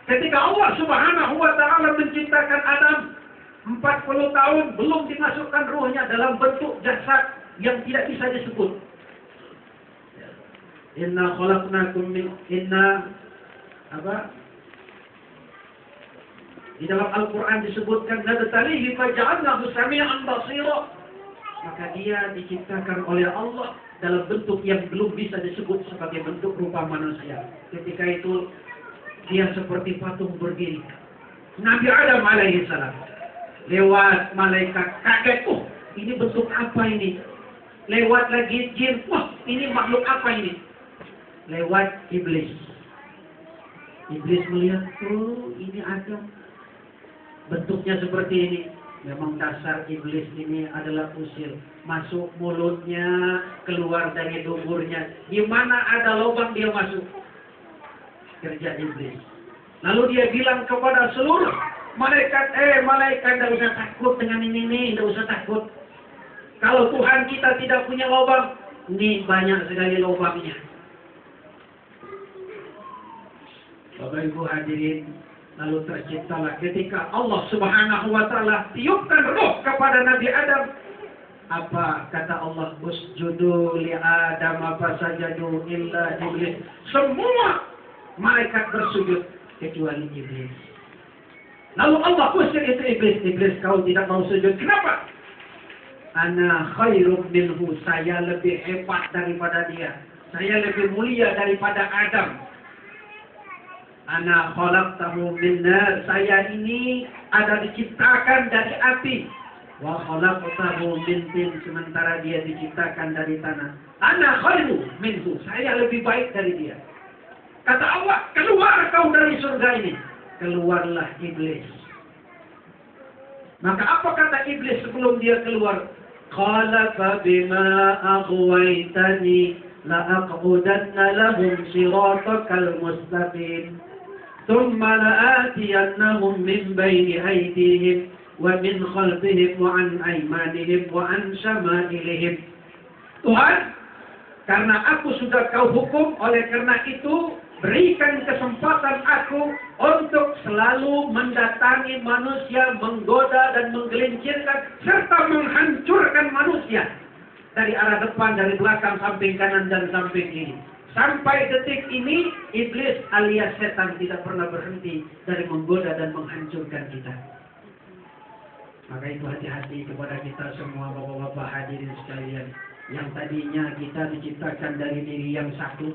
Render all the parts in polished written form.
Ketika Allah Subhanahu wa Ta'ala menciptakan Adam, 40 tahun belum dimasukkan ruhnya dalam bentuk jasad yang tidak bisa disebut. Inna khalaqnakum min di dalam Al-Quran disebutkan nabtalihi faja'alnahu sami'an basira. Maka dia diciptakan oleh Allah dalam bentuk yang belum bisa disebut sebagai bentuk rupa manusia. Ketika itu dia seperti patung berdiri. Nabi Adam alaihi salam lewat malaikat kaget, oh ini bentuk apa ini? Lewat lagi jin, wah ini makhluk apa ini? Lewat iblis. Iblis melihat, oh ini Adam. Bentuknya seperti ini. Memang dasar iblis ini adalah usil. Masuk mulutnya, keluar dari duburnya. Di mana ada lubang dia masuk. Kerja iblis. Lalu dia bilang kepada seluruh malaikat, tidak usah takut dengan ini, tidak usah takut. Kalau Tuhan kita tidak punya lubang, ini banyak sekali lubangnya. Bapak Ibu hadirin, lalu terciptalah ketika Allah Subhanahu wa Ta'ala tiupkan roh kepada Nabi Adam. Apa kata Allah? Usjudu li Adam fasajadu illa iblis. Semua malaikat bersujud kecuali iblis. Lalu Allah usir itu iblis. Iblis, kau tidak mau sujud. Kenapa? Ana khairum minhu. Saya lebih hebat daripada dia. Saya lebih mulia daripada Adam. Ana khalaqtahu min nar. Saya ini ada diciptakan dari api. Wa khalaqtahu min tin. Sementara dia diciptakan dari tanah. Ana khairu minhu. Saya lebih baik dari dia. Kata Allah, keluar kau dari surga ini. Keluarlah iblis. Maka apa kata iblis sebelum dia keluar? Qala fa bima aghwaytani la aq'udanna lahum siratakal mustaqim. Thumma la'atiyannahum min bayni aydihim wa min khalfihim wa an aymanihim wa an shama'ilihim. Tuhan, karena aku sudah kau hukum, oleh karena itu berikan kesempatan aku untuk selalu mendatangi manusia, menggoda dan menggelincirkan serta menghancurkan manusia dari arah depan, dari belakang, samping kanan dan samping kiri. Sampai detik ini iblis alias setan tidak pernah berhenti dari menggoda dan menghancurkan kita. Maka itu hati-hati kepada kita semua bapak-bapak hadirin sekalian, yang tadinya kita diciptakan dari diri yang satu,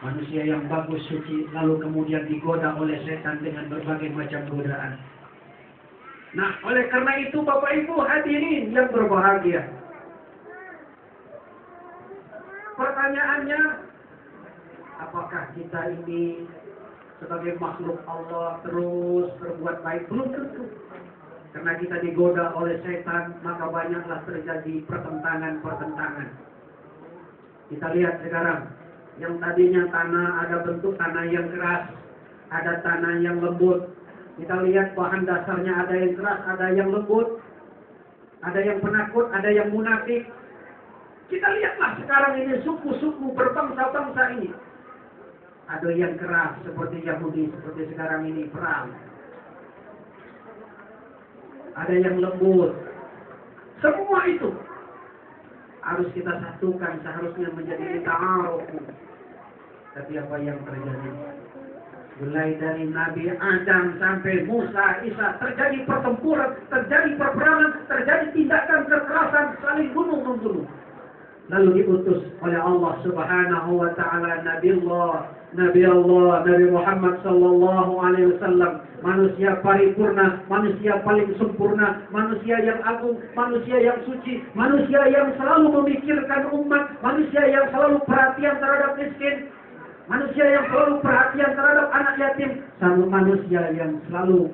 manusia yang bagus, suci, lalu kemudian digoda oleh setan dengan berbagai macam godaan. Nah, oleh karena itu Bapak Ibu hadirin yang berbahagia, pertanyaannya, apakah kita ini sebagai makhluk Allah terus berbuat baik? Belum tentu. Karena kita digoda oleh setan, maka banyaklah terjadi pertentangan-pertentangan. Kita lihat sekarang, yang tadinya tanah ada bentuk tanah yang keras, ada tanah yang lembut. Kita lihat bahan dasarnya ada yang keras, ada yang lembut, ada yang penakut, ada yang munafik. Kita lihatlah sekarang ini suku-suku berbangsa-bangsa ini. Ada yang keras seperti Yahudi, seperti sekarang ini perang. Ada yang lembut. Semua itu harus kita satukan, seharusnya menjadi ta'aruf. Tapi apa yang terjadi? Mulai dari Nabi Adam sampai Musa, Isa, terjadi pertempuran, terjadi peperangan, terjadi tindakan kekerasan, saling bunuh-membunuh. Lalu diutus oleh Allah Subhanahu wa Ta'ala Nabi Muhammad sallallahu alaihi wasallam, manusia paripurna, manusia paling sempurna, manusia yang agung, manusia yang suci, manusia yang selalu memikirkan umat, manusia yang selalu perhatian terhadap miskin, manusia yang selalu perhatian terhadap anak yatim, sama manusia yang selalu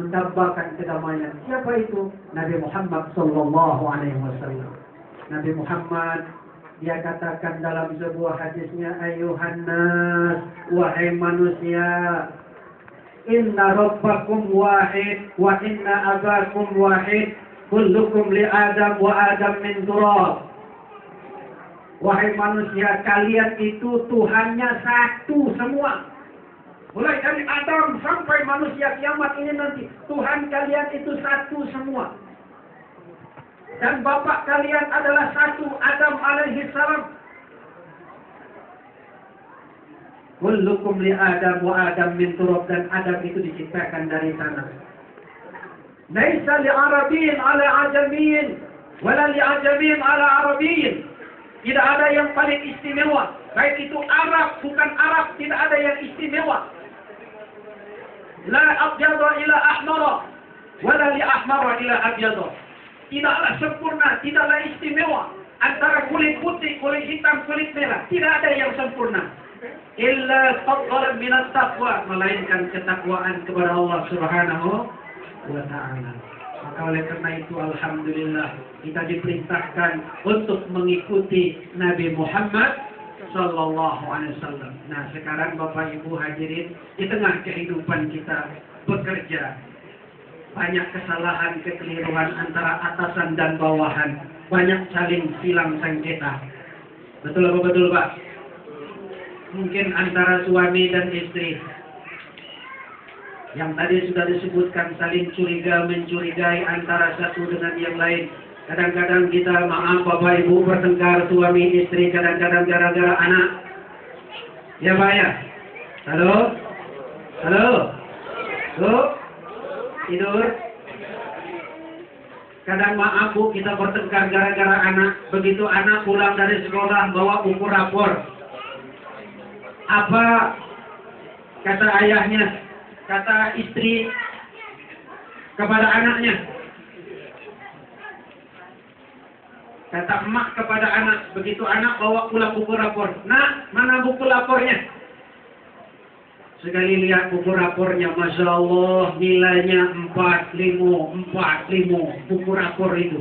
mendambakan kedamaian. Siapa itu? Nabi Muhammad sallallahu alaihi wasallam. Nabi Muhammad, dia katakan dalam sebuah hadisnya, ayuhan nas, wahai manusia, inna rabbakum wahid wa inna abakum wahid, kullukum li Adam wa Adam min turab. Wahai manusia, kalian itu Tuhannya satu semua. Mulai dari Adam sampai manusia kiamat ini nanti, Tuhan kalian itu satu semua. Dan bapak kalian adalah satu, Adam alaihi salam. Kullukum li Adam wa Adam min turab, dan Adam itu diciptakan dari tanah. Laisa li Arabiyyin ala ajamiyyin, wala li ajamiyyin ala Arabiyyin. Tidak ada yang paling istimewa. Baik itu Arab, bukan Arab, tidak ada yang istimewa. La abyada ila ahmara, wala li ahmara ila abyada. Tidaklah sempurna, tidaklah istimewa antara kulit putih, kulit hitam, kulit merah. Tidak ada yang sempurna. Illa fadlan min at-taqwa, melainkan ketakwaan kepada Allah Subhanahu wa ta'ala. Maka oleh karena itu alhamdulillah kita diperintahkan untuk mengikuti Nabi Muhammad sallallahu alaihi wasallam. Nah, sekarang Bapak Ibu hadirin, di tengah kehidupan kita bekerja, banyak kesalahan, kekeliruan antara atasan dan bawahan, banyak saling silang sengketa. Betul apa betul, Pak? Mungkin antara suami dan istri. Yang tadi sudah disebutkan saling curiga mencurigai antara satu dengan yang lain. Kadang-kadang kita, maaf Bapak Ibu, bertengkar suami istri, kadang-kadang gara-gara anak. Ya Pak ya? Halo? Halo? Bu? Tidur? Kadang maaf Bu, kita bertengkar gara-gara anak. Begitu anak pulang dari sekolah bawa buku rapor. Apa kata ayahnya, kata istri kepada anaknya? Kata emak kepada anak, begitu anak bawa pulang buku rapor. Nak, mana buku lapornya? Sekali lihat buku rapornya, Masya Allah, nilainya 45 buku rapor itu.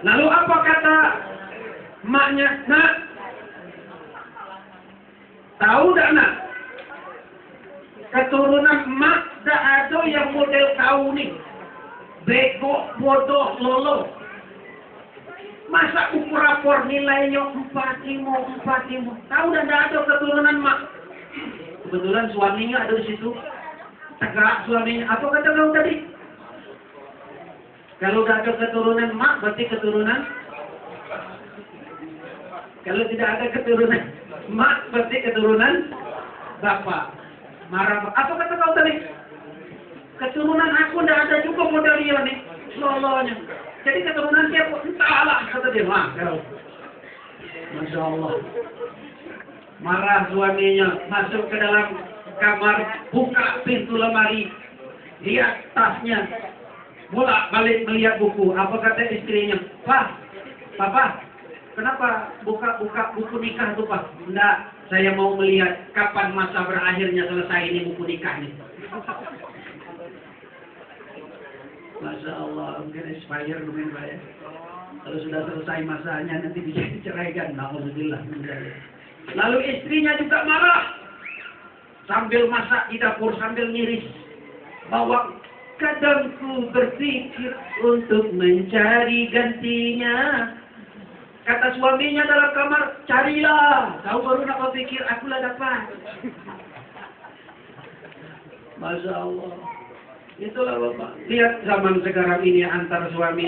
Lalu apa kata emaknya? Nak, tahu tak nak? Keturunan emak tak ada yang model kau nih. Bego, bodoh, lolo. Masa buku rapor nilainya 45. Tahu dan tidak ada keturunan mak. Kebetulan suaminya ada di situ. Tegak suaminya. Apa kata kau tadi? Kalau tidak ada keturunan mak, berarti keturunan. Kalau tidak ada keturunan mak, berarti keturunan bapak. Marah. Apa kata kau tadi? Keturunan aku tidak ada juga model dia nih, lolonya. Jadi keturunan siapa? Entahlah, kata dia. Wah, Masya Allah. Marah suaminya, masuk ke dalam kamar, buka pintu lemari, lihat tasnya, bolak-balik melihat buku. Apa kata istrinya? Papa, kenapa buka buku nikah tuh Pak? Enggak, saya mau melihat kapan masa berakhirnya selesai ini buku nikahnya. Masya Allah, mungkin expired mungkin Pak ya. Kalau sudah selesai masanya nanti bisa diceraikan. Alhamdulillah. Lalu istrinya juga marah. Sambil masak di dapur, sambil ngiris. Bahwa kadang ku berpikir untuk mencari gantinya. Kata suaminya dalam kamar, carilah. Kau baru nak berpikir, akulah dapat. Masya Allah. Itulah Bapak. Lihat zaman sekarang ini antara suami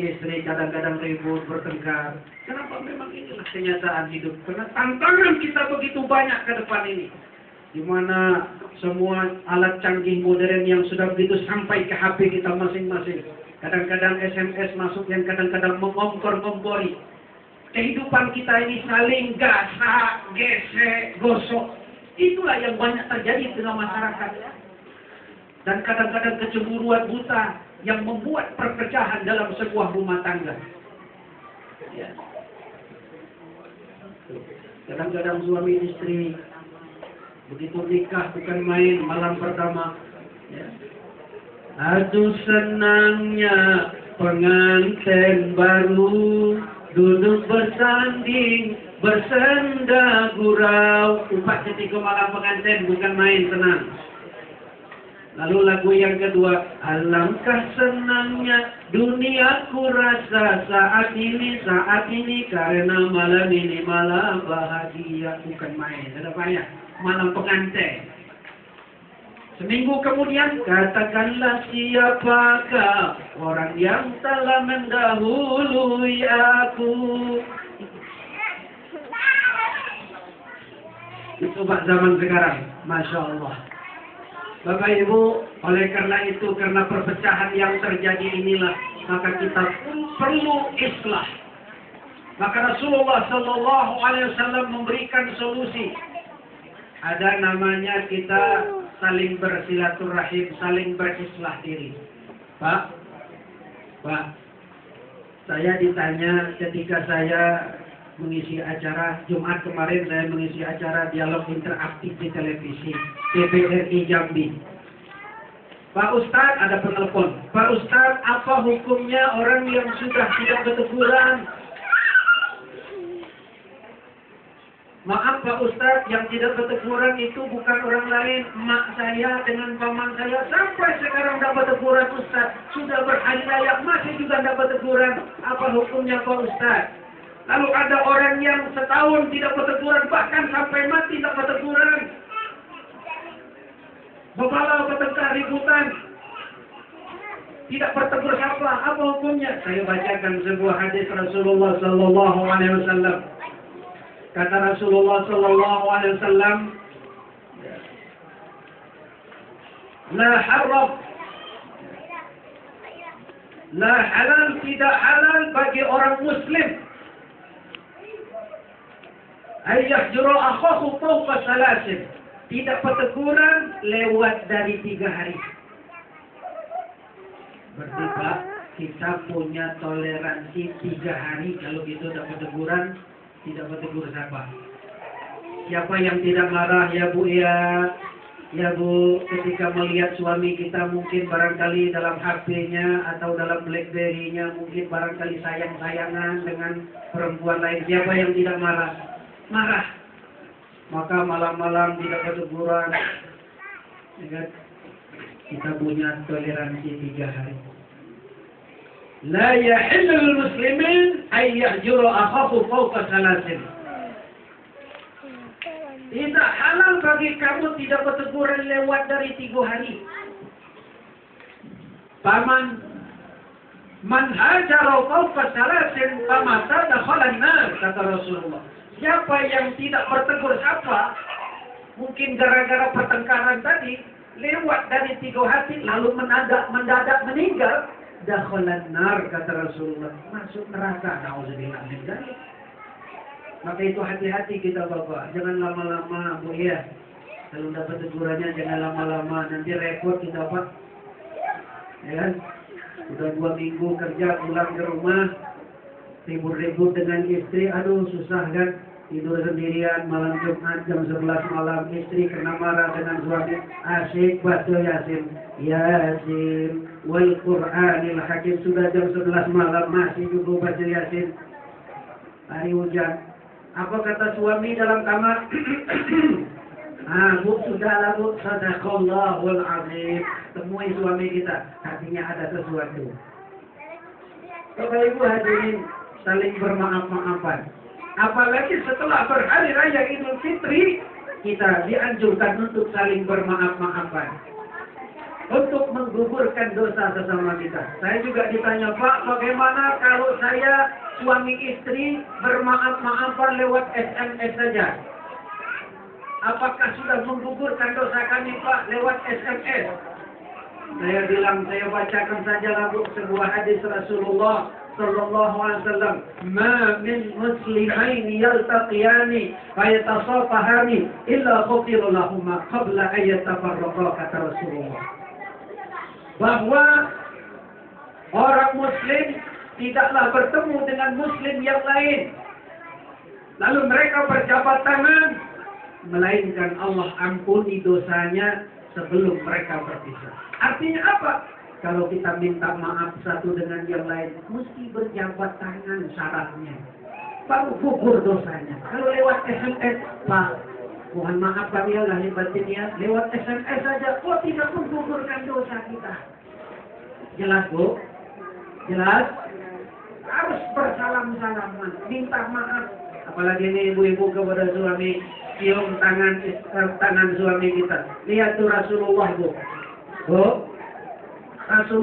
istri kadang-kadang ribut, bertengkar. Kenapa? Memang inilah kenyataan hidup. Karena tantangan kita begitu banyak ke depan ini. Di mana semua alat canggih modern yang sudah begitu sampai ke HP kita masing-masing. Kadang-kadang SMS masuk yang kadang-kadang mengompor-ngompori. Kehidupan kita ini saling gasak, gesek, gosok. Itulah yang banyak terjadi di tengah masyarakat. Dan kadang-kadang kecemburuan buta yang membuat perpecahan dalam sebuah rumah tangga. Ya. Kadang-kadang suami istri begitu nikah bukan main malam pertama. Ya. Aduh senangnya pengantin baru duduk bersanding bersenda gurau. Umpat ketika malam pengantin bukan main, tenang. Lalu lagu yang kedua, alangkah senangnya duniaku rasa saat ini karena malam ini malam bahagia. Bukan main, ada banyak. malam pengantin. Seminggu kemudian, katakanlah siapakah orang yang telah mendahului aku. Itu Pak zaman sekarang, Masya Allah. Bapak Ibu, oleh karena itu, karena perpecahan yang terjadi inilah, maka kita pun perlu islah. Maka Rasulullah Sallallahu Alaihi Wasallam memberikan solusi. Ada namanya kita saling bersilaturahim, saling berislah diri. Pak, saya ditanya ketika saya mengisi acara Jumat kemarin, saya mengisi acara dialog interaktif di televisi TVRI Jambi. Pak Ustadz, ada penelpon. Pak Ustadz, apa hukumnya orang yang sudah tidak berteguran? Maaf Pak Ustadz, yang tidak berteguran itu bukan orang lain, emak saya dengan paman saya. Sampai sekarang tidak berteguran Ustadz. Sudah berhari raya masih juga tidak berteguran. Apa hukumnya Pak Ustadz? Lalu ada orang yang setahun tidak berteguran, bahkan sampai mati tidak berteguran. Bebalau bertengkar ributan. Tidak bertegur siapa? Apa hukumnya? Saya bacakan sebuah hadis Rasulullah Sallallahu Alaihi Wasallam. Kata Rasulullah Sallallahu Alaihi Wasallam, la harraf, la halal, tidak halal bagi orang Muslim ayyahjura akhahu fawqa salasin, tidak berteguran lewat dari 3 hari. Berarti Pak, kita punya toleransi 3 hari. Kalau gitu dapat teguran, tidak bertegur siapa? Siapa yang tidak marah ya Bu ya? Ya Bu, ketika melihat suami kita mungkin barangkali dalam HP-nya atau dalam BlackBerry-nya mungkin barangkali sayang-sayangan dengan perempuan lain. Siapa yang tidak marah? Marah. Maka malam-malam tidak berteguran. Kita punya toleransi 3 hari. La yahillul muslimin ay yahjuru akhahu fawqa salasin. Tidak halal bagi kamu tidak berteguran lewat dari 3 hari. Paman man hajara fawqa salasin famata dakhala an-nar, kata Rasulullah. Siapa yang tidak bertegur sapa, mungkin gara-gara pertengkaran tadi lewat dari 3 hari lalu mendadak meninggal, dakhalan nar, kata Rasulullah, masuk neraka. Nauzubillah min dzalik. Maka itu hati-hati kita Bapak, jangan lama-lama Bu ya. Kalau dapat tegurannya jangan lama-lama, nanti repot kita Pak. Ya kan? Udah 2 minggu kerja, pulang ke rumah ribut-ribut dengan istri, aduh susah kan. Tidur sendirian malam Jumat jam 11 malam, istri kena marah dengan suami, asyik baca Yasin. Yasin wal Qur'anil Hakim, sudah jam 11 malam masih juga baca Yasin. Hari hujan. Apa kata suami dalam kamar? Bu, sudahlah Bu, sadaqallahul azim. Temui suami kita, hatinya ada sesuatu. Bapak Ibu hadirin, saling bermaaf-maafan. Apalagi setelah berhari raya Idul Fitri, kita dianjurkan untuk saling bermaaf-maafan, untuk menggugurkan dosa sesama kita. Saya juga ditanya, Pak, bagaimana kalau saya suami istri bermaaf-maafan lewat SMS saja? Apakah sudah menggugurkan dosa kami Pak lewat SMS? Saya bilang, saya bacakan saja Bu sebuah hadis Rasulullah Sallallahu Alaihi Wasallam, ma min muslimaini yaltaqiyani fayatasafahani illa ghufira lahuma qabla an yatafarraqa, kata Rasulullah. Bahwa orang muslim tidaklah bertemu dengan muslim yang lain lalu mereka berjabat tangan, melainkan Allah ampuni dosanya sebelum mereka berpisah. Artinya apa? Kalau kita minta maaf satu dengan yang lain, mesti berjabat tangan syaratnya. Baru gugur dosanya. Kalau lewat SMS, Pak, mohon maaf kami ya lahir batin ya, lewat SMS saja, kok tidak menggugurkan dosa kita? Jelas Bu? Jelas? Harus bersalam-salaman, minta maaf. Apalagi ini ibu-ibu kepada suami, cium tangan suami kita. Lihat tuh Rasulullah, Bu. Bu, Rasulullah